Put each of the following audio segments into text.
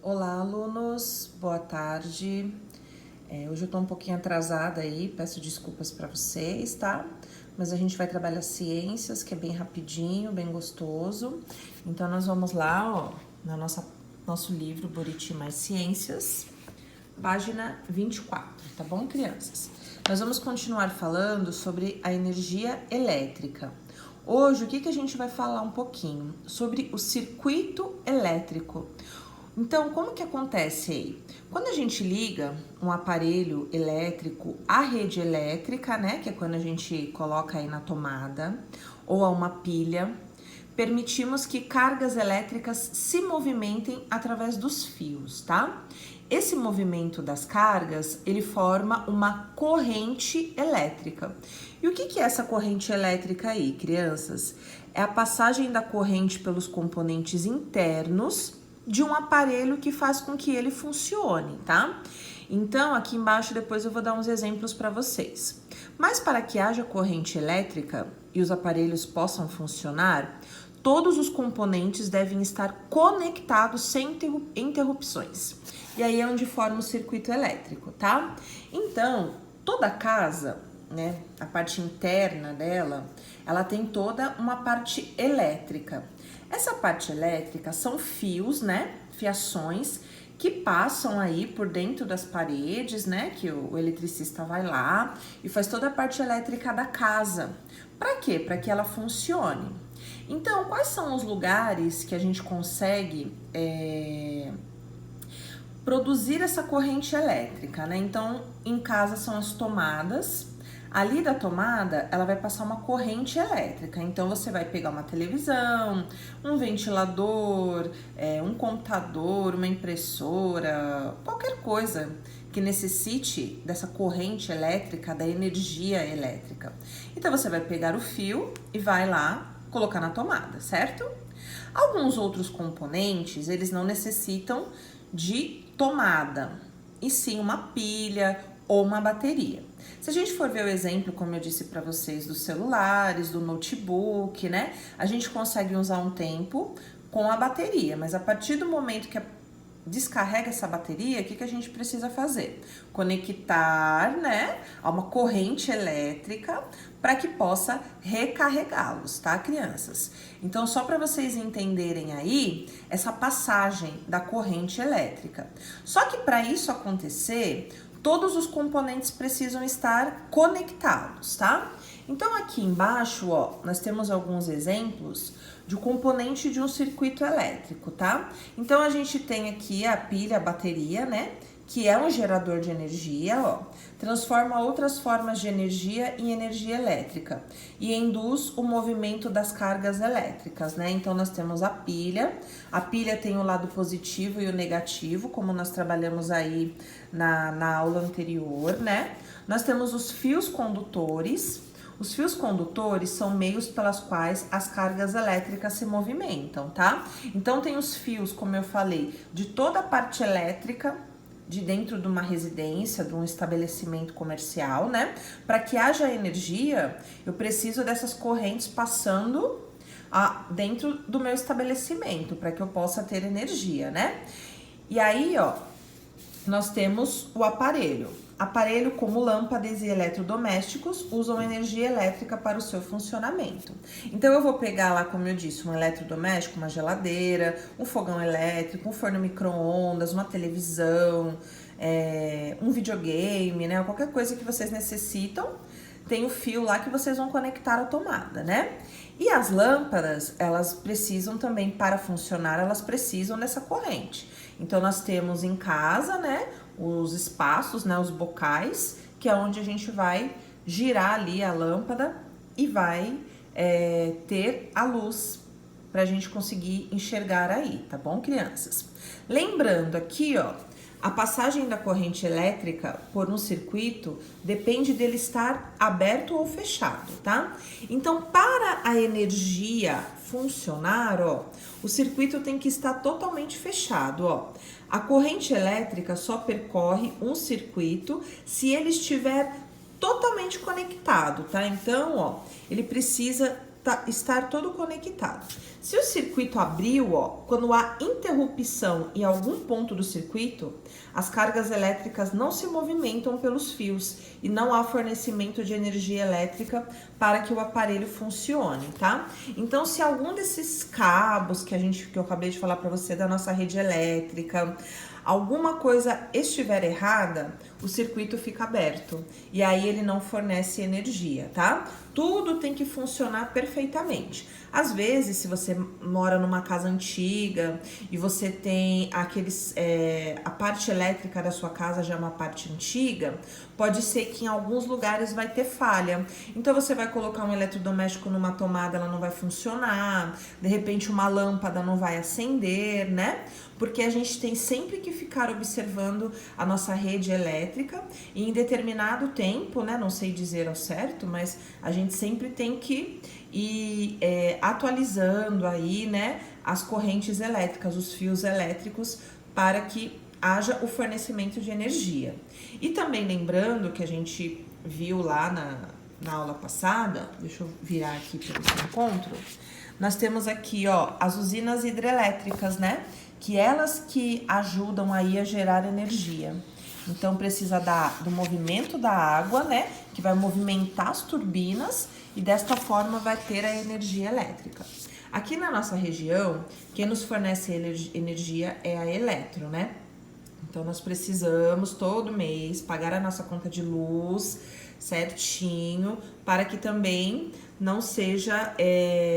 Olá, alunos, boa tarde. Hoje eu tô um pouquinho atrasada aí, peço desculpas para vocês, tá? Mas a gente vai trabalhar ciências, que é bem rapidinho, bem gostoso. Então, nós vamos lá, ó, nosso livro Buriti Mais Ciências, página 24, tá bom, crianças? Nós vamos continuar falando sobre a energia elétrica. Hoje, o que a gente vai falar um pouquinho? Sobre o circuito elétrico. Então, como que acontece aí? Quando a gente liga um aparelho elétrico à rede elétrica, né, que é quando a gente coloca aí na tomada, ou a uma pilha, permitimos que cargas elétricas se movimentem através dos fios, tá? Esse movimento das cargas, ele forma uma corrente elétrica. E o que é essa corrente elétrica aí, crianças? É a passagem da corrente pelos componentes internos de um aparelho que faz com que ele funcione, tá? Então, aqui embaixo depois eu vou dar uns exemplos para vocês. Mas para que haja corrente elétrica e os aparelhos possam funcionar, todos os componentes devem estar conectados sem interrupções. E aí é onde forma o circuito elétrico, tá? Então, toda casa, né, a parte interna dela, ela tem toda uma parte elétrica. Essa parte elétrica são fios, né, fiações que passam aí por dentro das paredes, né, que o eletricista vai lá e faz toda a parte elétrica da casa. Para quê? Para que ela funcione. Então, quais são os lugares que a gente consegue produzir essa corrente elétrica, né? Então, em casa são as tomadas. Ali da tomada, ela vai passar uma corrente elétrica. Então, você vai pegar uma televisão, um ventilador, um computador, uma impressora, qualquer coisa que necessite dessa corrente elétrica, da energia elétrica. Então, você vai pegar o fio e vai lá colocar na tomada, certo? Alguns outros componentes, eles não necessitam de tomada, e sim uma pilha ou uma bateria. Se a gente for ver o exemplo, como eu disse para vocês, dos celulares, do notebook, né? A gente consegue usar um tempo com a bateria, mas a partir do momento que descarrega essa bateria, o que a gente precisa fazer? Conectar, né, a uma corrente elétrica para que possa recarregá-los, tá, crianças? Então, só para vocês entenderem aí essa passagem da corrente elétrica. Só que para isso acontecer, todos os componentes precisam estar conectados, tá? Então, aqui embaixo, ó, nós temos alguns exemplos de componente de um circuito elétrico, tá? Então, a gente tem aqui a pilha, a bateria, né? Que é um gerador de energia, ó. Transforma outras formas de energia em energia elétrica e induz o movimento das cargas elétricas, né? Então, nós temos a pilha. A pilha tem o lado positivo e o negativo, como nós trabalhamos aí na aula anterior, né? Nós temos os fios condutores. Os fios condutores são meios pelas quais as cargas elétricas se movimentam, tá? Então, tem os fios, como eu falei, de toda a parte elétrica de dentro de uma residência, de um estabelecimento comercial, né? Para que haja energia, eu preciso dessas correntes passando dentro do meu estabelecimento, para que eu possa ter energia, né? E aí, ó, nós temos o aparelho. Aparelho como lâmpadas e eletrodomésticos usam energia elétrica para o seu funcionamento. Então, eu vou pegar lá, como eu disse, um eletrodoméstico, uma geladeira, um fogão elétrico, um forno micro-ondas, uma televisão, um videogame, né? Qualquer coisa que vocês necessitam, tem o fio lá que vocês vão conectar à tomada, né? E as lâmpadas, elas precisam também, para funcionar, elas precisam dessa corrente. Então, nós temos em casa, né, os espaços, né, os bocais, que é onde a gente vai girar ali a lâmpada e vai ter a luz para a gente conseguir enxergar aí, tá bom, crianças? Lembrando aqui, ó, a passagem da corrente elétrica por um circuito depende dele estar aberto ou fechado, tá? Então, para a energia funcionar, ó, o circuito tem que estar totalmente fechado, ó. A corrente elétrica só percorre um circuito se ele estiver totalmente conectado, tá? Então, ó, ele precisa estar todo conectado. Se o circuito abriu, ó, quando há interrupção em algum ponto do circuito, as cargas elétricas não se movimentam pelos fios e não há fornecimento de energia elétrica para que o aparelho funcione, tá? Então, se algum desses cabos que eu acabei de falar para você da nossa rede elétrica, alguma coisa estiver errada, o circuito fica aberto e aí ele não fornece energia, tá? Tudo tem que funcionar perfeitamente. Às vezes, se você mora numa casa antiga e você tem a parte elétrica da sua casa já é uma parte antiga, pode ser que em alguns lugares vai ter falha. Então você vai colocar um eletrodoméstico numa tomada, ela não vai funcionar, de repente uma lâmpada não vai acender, né? Porque a gente tem sempre que ficar observando a nossa rede elétrica e em determinado tempo, né? Não sei dizer ao certo, mas a gente sempre tem que ir atualizando aí, né? As correntes elétricas, os fios elétricos, para que haja o fornecimento de energia. E também lembrando que a gente viu lá na aula passada, deixa eu virar aqui para esse encontro, nós temos aqui, ó, as usinas hidrelétricas, né? Que elas que ajudam aí a gerar energia. Então precisa do movimento da água, né? Que vai movimentar as turbinas e desta forma vai ter a energia elétrica. Aqui na nossa região, quem nos fornece energia é a Eletro, né? Então nós precisamos todo mês pagar a nossa conta de luz certinho para que também não seja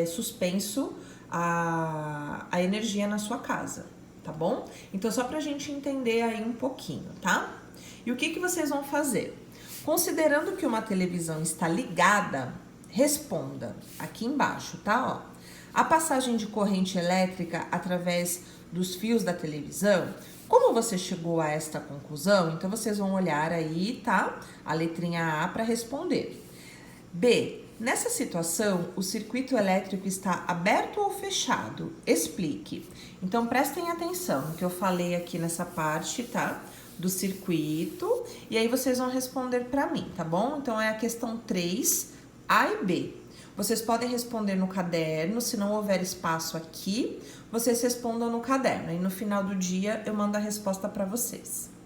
suspenso a energia na sua casa, tá bom? Então só pra gente entender aí um pouquinho, tá? E o que vocês vão fazer? Considerando que uma televisão está ligada, responda aqui embaixo, tá? Ó, a passagem de corrente elétrica através dos fios da televisão. Como você chegou a esta conclusão? Então vocês vão olhar aí, tá? A letrinha A para responder. B. Nessa situação, o circuito elétrico está aberto ou fechado? Explique. Então, prestem atenção no que eu falei aqui nessa parte, tá? Do circuito. E aí, vocês vão responder para mim, tá bom? Então, é a questão 3, A e B. Vocês podem responder no caderno, se não houver espaço aqui, vocês respondam no caderno. E no final do dia, eu mando a resposta para vocês.